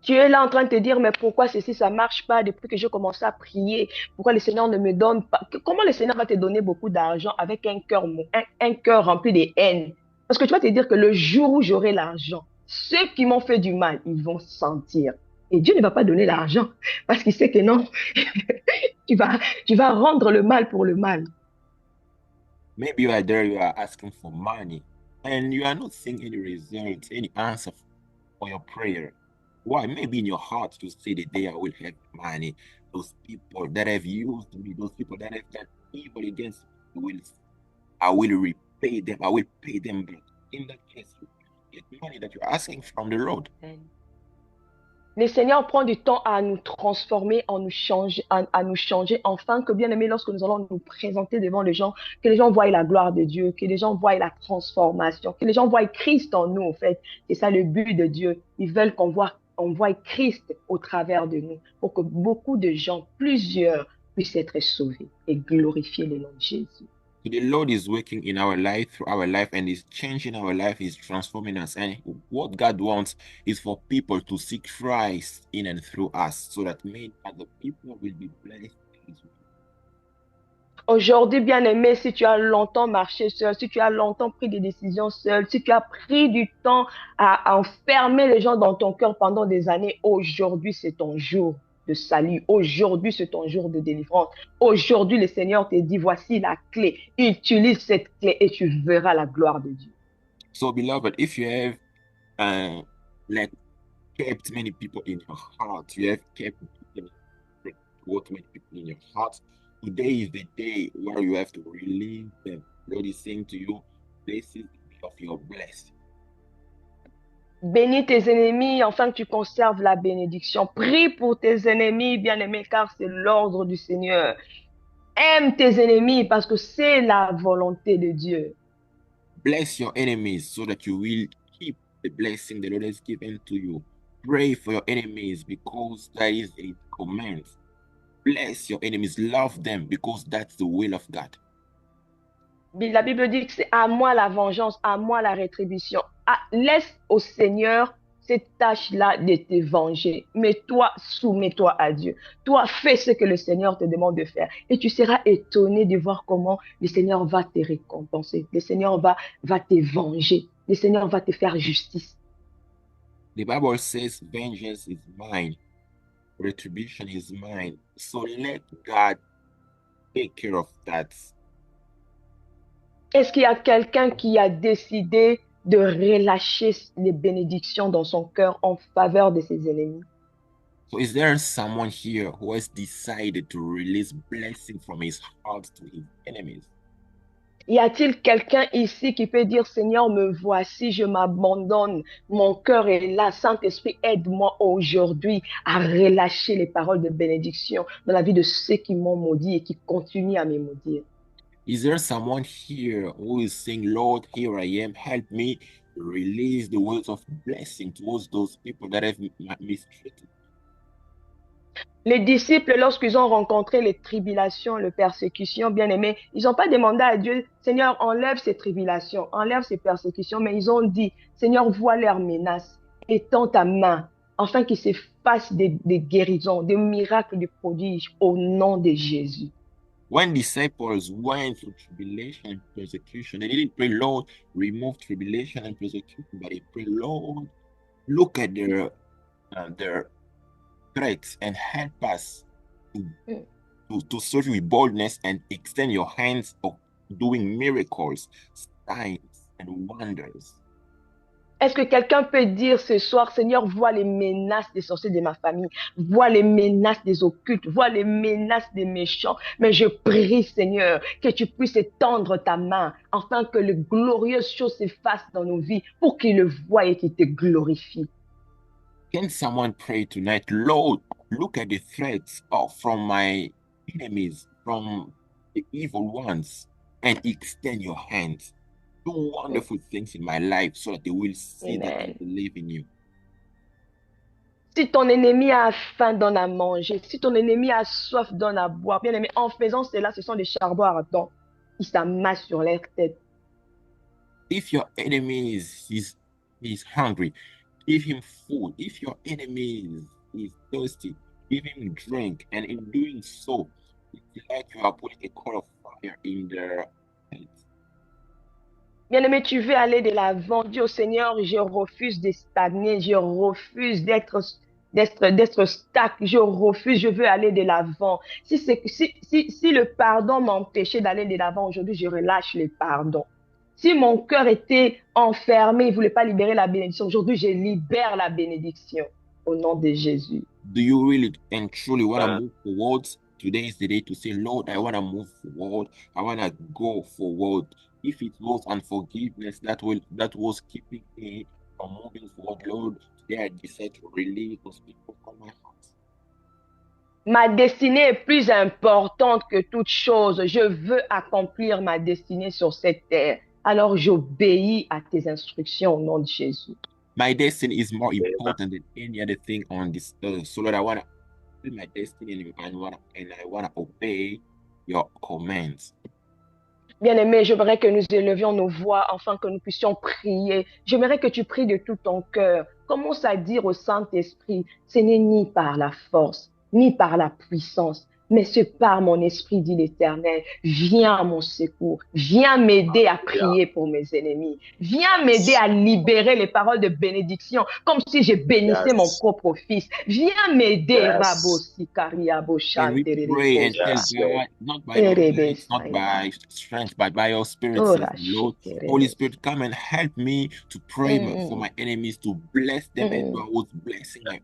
Tu es là en train de te dire, mais pourquoi ceci, ça marche pas depuis que j'ai commencé à prier? Pourquoi le Seigneur ne me donne pas? Comment le Seigneur va te donner beaucoup d'argent avec un cœur rempli de haine? Parce que tu vas te dire que le jour où j'aurai l'argent, ceux qui m'ont fait du mal, ils vont sentir. Et Dieu ne va pas donner l'argent parce qu'il sait que non, tu vas rendre le mal pour le mal. Maybe you are there, you are asking for money, and you are not seeing any results, any answer for your prayer. Why? Maybe in your heart you say the day I will have money. Those people that have used me, those people that have done evil against me, I will repay them. I will pay them back. In that case, you get money that you're asking from the Lord. Le Seigneur prend du temps à nous transformer, à nous changer, afin que, bien aimé, lorsque nous allons nous présenter devant les gens, que les gens voient la gloire de Dieu, que les gens voient la transformation, que les gens voient Christ en nous, en fait. C'est ça le but de Dieu. Ils veulent on voit Christ au travers de nous, pour que beaucoup de gens, plusieurs, puissent être sauvés et glorifier le nom de Jésus. So the Lord is working in our life, through our life, and is changing our life, is transforming us. And what God wants is for people to see Christ in and through us, so that many other people will be blessed. Aujourd'hui, bien-aimé, si tu as longtemps marché seul, si tu as longtemps pris des décisions seul, si tu as pris du temps à enfermer les gens dans ton cœur pendant des années, aujourd'hui, c'est ton jour de salut. Aujourd'hui, c'est ton jour de délivrance. Aujourd'hui, le Seigneur te dit, voici la clé. Utilise cette clé et tu verras la gloire de Dieu. So, beloved, if you have like kept many people in your heart, you have kept what many people in your heart, today is the day where you have to release them. Lord is saying to you, this is the day of your blessing. Bénis tes ennemis afin que tu conserves la bénédiction. Prie pour tes ennemis, bien-aimés, car c'est l'ordre du Seigneur. Aime tes ennemis parce que c'est la volonté de Dieu. Bless your enemies so that you will keep the blessing the Lord has given to you. Pray for your enemies because that is a command. Bless your enemies, love them because that's the will of God. La Bible dit que c'est à moi la vengeance, à moi la rétribution. Laisse au Seigneur cette tâche-là de te venger. Mais toi, soumets-toi à Dieu. Toi, fais ce que le Seigneur te demande de faire. Et tu seras étonné de voir comment le Seigneur va te récompenser. Le Seigneur va te venger. Le Seigneur va te faire justice. The Bible says, vengeance is mine, retribution is mine. So let God take care of that. Est-ce qu'il y a quelqu'un qui a décidé de relâcher les bénédictions dans son cœur en faveur de ses ennemis? So is there someone here who has decided to release blessing from his heart to his enemies? Y a-t-il quelqu'un ici qui peut dire, Seigneur, me voici, je m'abandonne, mon cœur est là, Saint-Esprit, aide-moi aujourd'hui à relâcher les paroles de bénédiction dans la vie de ceux qui m'ont maudit et qui continuent à me maudire. Is there someone here who is saying, Lord, here I am, help me release the words of blessing towards those people that have mistreated? Les disciples, lorsqu'ils ont rencontré les tribulations, les persécutions, bien aimés, ils n'ont pas demandé à Dieu, Seigneur, enlève ces tribulations, enlève ces persécutions, mais ils ont dit, Seigneur, vois leurs menaces, étends ta main, afin qu'ils se fassent des guérisons, des miracles, des prodiges, au nom de Jésus. When disciples went through tribulation and persecution, they didn't pray, Lord, remove tribulation and persecution, but they pray, Lord, look at their threats and help us to serve you with boldness and extend your hands of doing miracles, signs, and wonders. Est-ce que quelqu'un peut dire ce soir, Seigneur, vois les menaces des sorciers de ma famille, vois les menaces des occultes, vois les menaces des méchants, mais je prie, Seigneur, que tu puisses étendre ta main, afin que les glorieuses choses se fassent dans nos vies, pour qu'ils le voient et qu'ils te glorifient. Can someone pray tonight, Lord, look at the threats from my enemies, from the evil ones, and extend your hands. Do wonderful things in my life so that they will see that I believe in you. Si ton ennemi a faim, donne à manger. Si ton ennemi a soif, donne à boire. Bien aimé, en faisant cela, ce sont des charbons ardents qui s'amassent sur leur tête. If your enemy is hungry, give him food. If your enemy is thirsty, give him drink. And in doing so, it's like you are putting a coal of fire in their heads. Bien-aimé, tu veux aller de l'avant. Dis au Seigneur, je refuse de stagner, je refuse d'être stack, je refuse, je veux aller de l'avant. Si le pardon m'empêchait d'aller de l'avant, aujourd'hui, je relâche le pardon. Si mon cœur était enfermé, il ne voulait pas libérer la bénédiction, aujourd'hui, je libère la bénédiction au nom de Jésus. Do you really and truly want to move forward? Today is the day to say, Lord, I want to move forward. I want to go forward. If it was unforgiveness that was keeping me from moving forward, Lord, today I decide to release those people Ma destinée est plus importante que toute chose. Je veux accomplir ma destinée sur cette terre. Alors j'obéis à tes instructions au nom de Jésus. My destiny is more important than any other thing on this earth. So Lord, I want to fulfill my destiny and I want to obey your commands. Bien-aimé, j'aimerais que nous élevions nos voix afin que nous puissions prier. J'aimerais que tu pries de tout ton cœur. Commence à dire au Saint-Esprit, ce n'est ni par la force, ni par la puissance, mais c'est par mon esprit, dit l'Éternel. Viens à mon secours. Viens m'aider à prier pour mes ennemis. Viens m'aider à libérer les paroles de bénédiction, comme si je bénissais mon propre fils. Viens m'aider, Rabo Sikariabo And we pray and tell God, not by our hands, not by strength, but by your spirit, says the Lord. Holy Spirit, come and help me to pray for my enemies, to bless them, and I was blessing my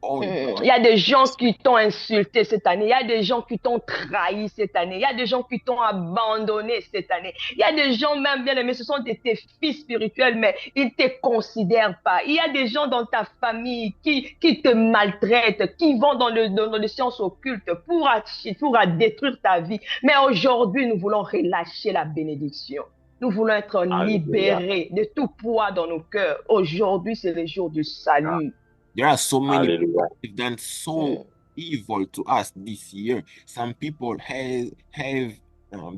own. Il y a des gens qui t'ont insulté cette année. Il y a des gens qui t'ont trahi cette année. Il y a des gens qui t'ont abandonné cette année. Il y a des gens même, bien aimés, ce sont tes fils spirituels, mais ils ne te considèrent pas. Il y a des gens dans ta famille qui te maltraitent, qui vont dans les sciences occultes pour détruire ta vie. Mais aujourd'hui, nous voulons relâcher la bénédiction. Nous voulons être libérés de tout poids dans nos cœurs. Aujourd'hui, c'est le jour du salut. There are so many people who have done so evil to us this year. Some people have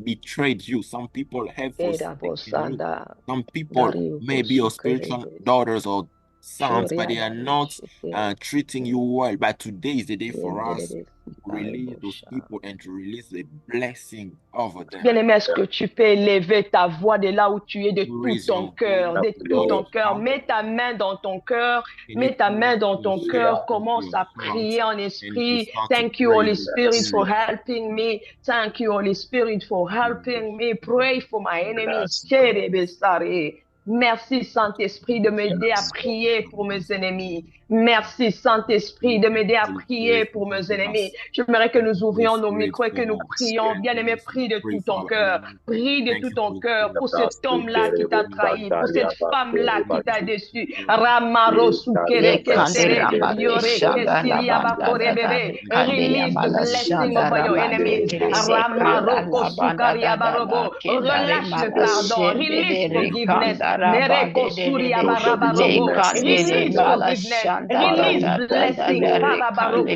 betrayed you. Some people have forsaken you. Some people may be your spiritual daughters or sons, but they are not treating you well. But today is the day for us to release those people and to release the blessing over them. Bien-aimé, est-ce que tu peux élever ta voix de là où tu es, de tout ton cœur, de tout ton cœur? Mets ta main dans ton cœur, mets ta main dans ton cœur, commence à prier en esprit. Thank you, Holy Spirit, for helping me. Thank you, Holy Spirit, for helping me. Pray for my enemies. Merci, Saint-Esprit, de m'aider à prier pour mes ennemis. Merci, Saint-Esprit, de m'aider à prier pour mes ennemis. J'aimerais que nous ouvrions nos micros et que nous prions. Bien-aimé, prie de tout ton cœur. Prie de tout ton cœur pour cet homme-là qui t'a trahi, pour cette femme-là qui t'a déçu. Ramaro Sukere Kesere, Yore Kesiria Bakore Bebe. Release the blessing over your enemies. Ramaro Kosukaria Barobo. Relâche le pardon. Release forgiveness. Mereko Suria Barabarobo. Release forgiveness. Release blessing. Father, we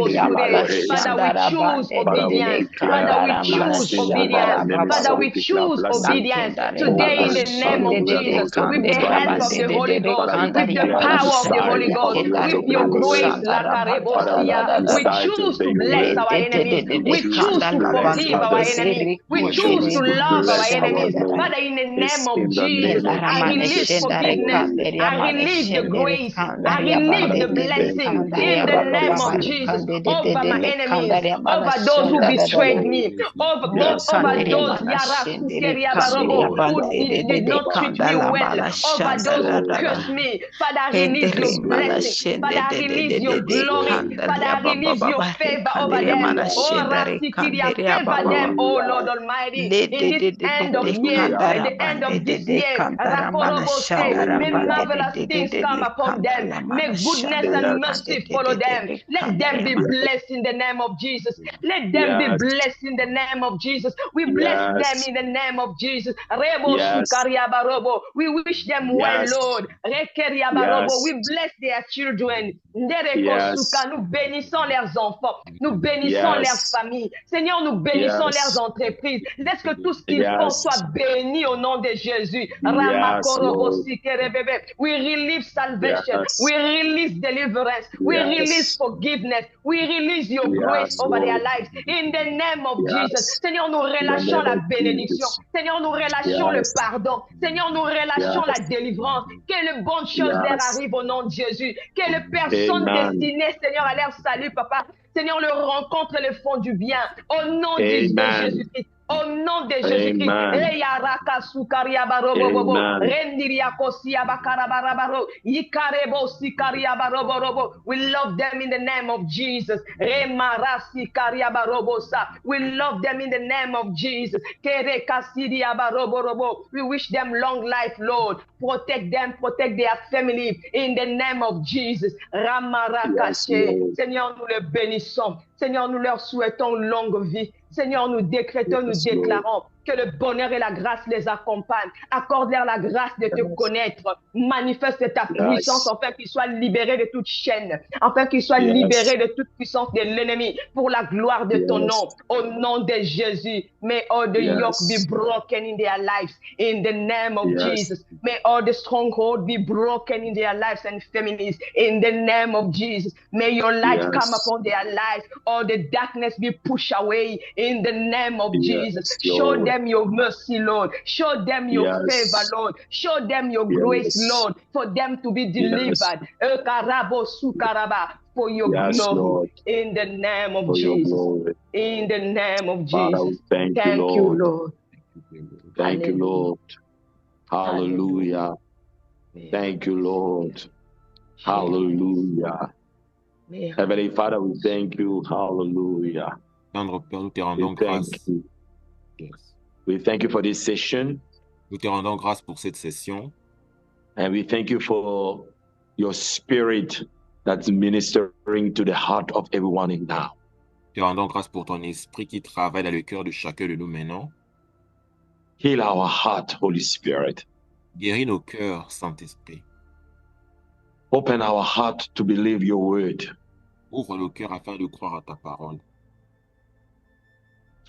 choose obedience. Father, we choose obedience. Father, we choose obedience. Today, in the name of Jesus, with the help of the Holy Ghost, with the power of the Holy Ghost, with your grace, we choose to bless our enemies. We choose to forgive our enemies. We choose to love our enemies. Father, in the name of Jesus, I release forgiveness. I release the grace. I release the blessing in the name of Jesus over my enemies, over those who betrayed me, over those who did not treat me well, over those who cursed me. Father, I release your blessing. Father, I release your glory. Father, I release your favor over them. Oh, Rasikiria, favor them, oh Lord Almighty, in this end of year, at the end of this year. May marvelous things come upon them. May goodness and mercy follow them. Let them be blessed in the name of Jesus. Let them be blessed in the name of Jesus. We bless them in the name of Jesus. We wish them well, Lord. We bless their children. Nous bénissons leurs enfants. Nous bénissons leurs familles. Seigneur, nous bénissons leurs entreprises. Laisse que tout ce qu'ils font soit béni au nom de Jésus. We release salvation. We release deliverance. We release forgiveness. We release your grace over their lives. In the name of Jesus. Seigneur, nous relâchons la bénédiction. Seigneur, nous relâchons le pardon. Seigneur, nous relâchons la délivrance. Que les bonnes choses leur arrivent au nom de Jésus. Que les personnes destinées, Seigneur, à leur salut, Papa. Seigneur, leur rencontre le font du bien. Au nom de Jésus-Christ. Au nom de Jésus-Christ. Amen. Eyaraka sukaria barobobobo. Amen. Rendiria kosia bakarabarabaro. Ikarebo sikaria barobobo. We love them in the name of Jesus. Remarasi karia barobosa. We love them in the name of Jesus. Kere kasiria baroborobo. We wish them long life, Lord. Protect them, protect their family in the name of Jesus. Yes, Ramarakache. Lord. Seigneur, nous les bénissons. Seigneur, nous leur souhaitons longue vie. Seigneur, nous décrétons, nous Yes, déclarons que le bonheur et la grâce les accompagnent. Accorde-leur la grâce de te Yes. connaître. Manifeste ta Yes. puissance afin qu'ils soient libérés de toute chaîne, afin qu'ils soient Yes. libérés de toute puissance de l'ennemi pour la gloire de ton Yes. nom. Au nom de Jésus, may all the yoke be Yes. broken in their lives in the name of Yes. Jesus. May all the stronghold be broken in their lives and families in the name of Jesus. May your light come Yes. upon their lives. All the darkness be pushed away in the name of Jesus. Yes, Show Lord. them your mercy, Lord. Show them your Yes. favor, Lord. Show them your grace, Yes. Lord, for them to be Yes. delivered. Ekarabo sukaraba, for your Yes, glory Lord, in the name of for your Jesus. glory. In the name of Father, we Jesus. thank you, Thank you, Lord. Lord. Thank you, Hallelujah. Lord. Hallelujah. Hallelujah. Thank you, Lord. Jesus. Hallelujah. Heavenly Father, we thank you. Hallelujah. Tendre Père, nous te We rendons thank grâce. you. Yes. We thank you for this session, Nous te rendons grâce pour cette session and we thank you for your spirit that's ministering to the heart of everyone in now. Te rendons grâce pour ton esprit qui travaille dans le cœur de chacun de nous maintenant. Heal our heart, Holy Spirit. Guéris nos cœurs, Saint-Esprit. Open our heart to believe your word. Ouvre nos cœurs afin de croire à ta parole.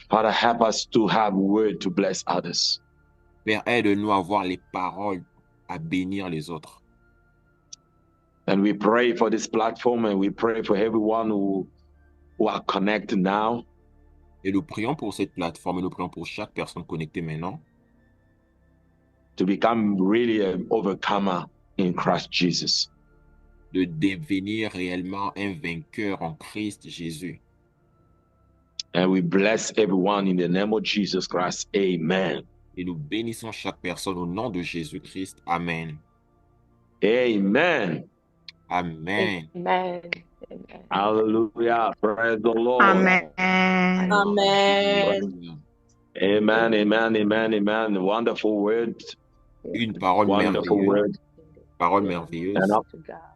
Father, help us to have word to bless others. Père, aide-nous à avoir les paroles à bénir les autres. And we pray for this platform, and we pray for everyone who are connected now. Et nous prions pour cette plateforme et nous prions pour chaque personne connectée maintenant To become really an overcomer in Christ Jesus. de devenir réellement un vainqueur en Christ Jésus. And we bless everyone in the name of Jesus Christ. Amen. Et nous bénissons chaque personne au nom de Jésus-Christ. Amen. Amen. Amen. Amen. Hallelujah. Praise the Lord. Amen. Amen. Amen. Amen. Amen. Amen. Wonderful word. Une parole Wonderful merveilleuse. word. Parole merveilleuse.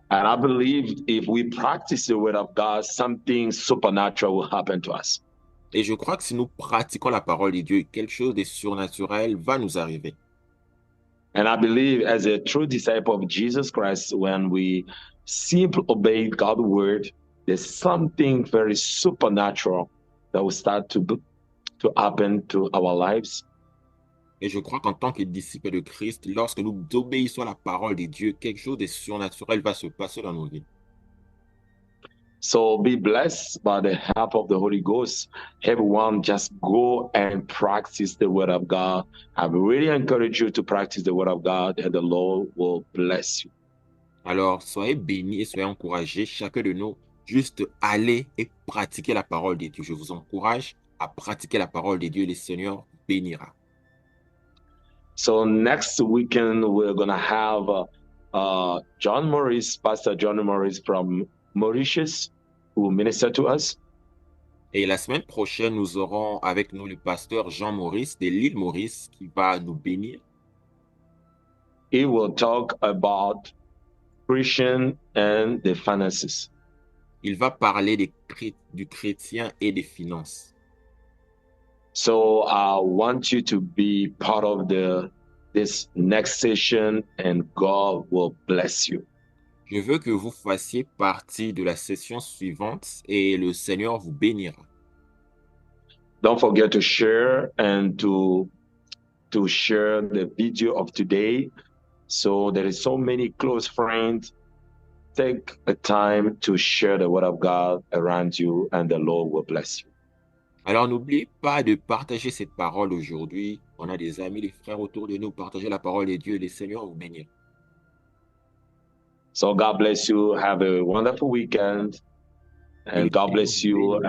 And I believe if we practice the word of God, something supernatural will happen to us. Et je crois que si nous pratiquons la parole de Dieu, quelque chose de surnaturel va nous arriver. And I believe as a true disciple of Jesus Christ, when we simply obey God's word, there's something very supernatural that will start to happen to our lives. Et je crois qu'en tant que disciples de Christ, lorsque nous obéissons à la parole de Dieu, quelque chose de surnaturel va se passer dans nos vies. So be blessed by the help of the Holy Ghost. Everyone just go and practice the word of God. I really encourage you to practice the word of God, and the Lord will bless you. Alors, soyez bénis et soyez encouragés, chacun de nous, juste aller et pratiquer la parole de Dieu. Je vous encourage à pratiquer la parole de Dieu. Le Seigneur bénira. So next weekend, we're going to have John Morris, Pastor John Morris from Mauritius, who will minister to us. Et la semaine prochaine, nous aurons avec nous le pasteur Jean Maurice de l'île Maurice qui va nous bénir. He will talk about Christian and the finances. Il va parler du chrétien et des finances. So I want you to be part of this next session, and God will bless you. Je veux que vous fassiez partie de la session suivante et le Seigneur vous bénira. Don't forget to share and to share the video of today. So there is so many close friends. Take a time to share the word of God around you, and the Lord will bless you. Alors n'oubliez pas de partager cette parole aujourd'hui. On a des amis, des frères autour de nous. Partagez la parole de Dieu et le Seigneur vous bénira. So God bless you. Have a wonderful weekend. And God bless you.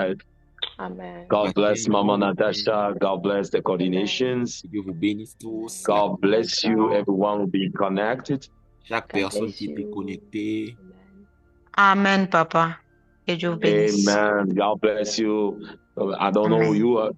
Amen. God bless Mama Bactemo, Natasha. God bless the coordinations. que Dieu vous bénisse tous. La God bless you, everyone will be connected. chaque God personne bless qui était you. connectée. Amen. Amen, papa. Que Dieu vous bénisse. Amen. God bless you. I don't know Amen. you.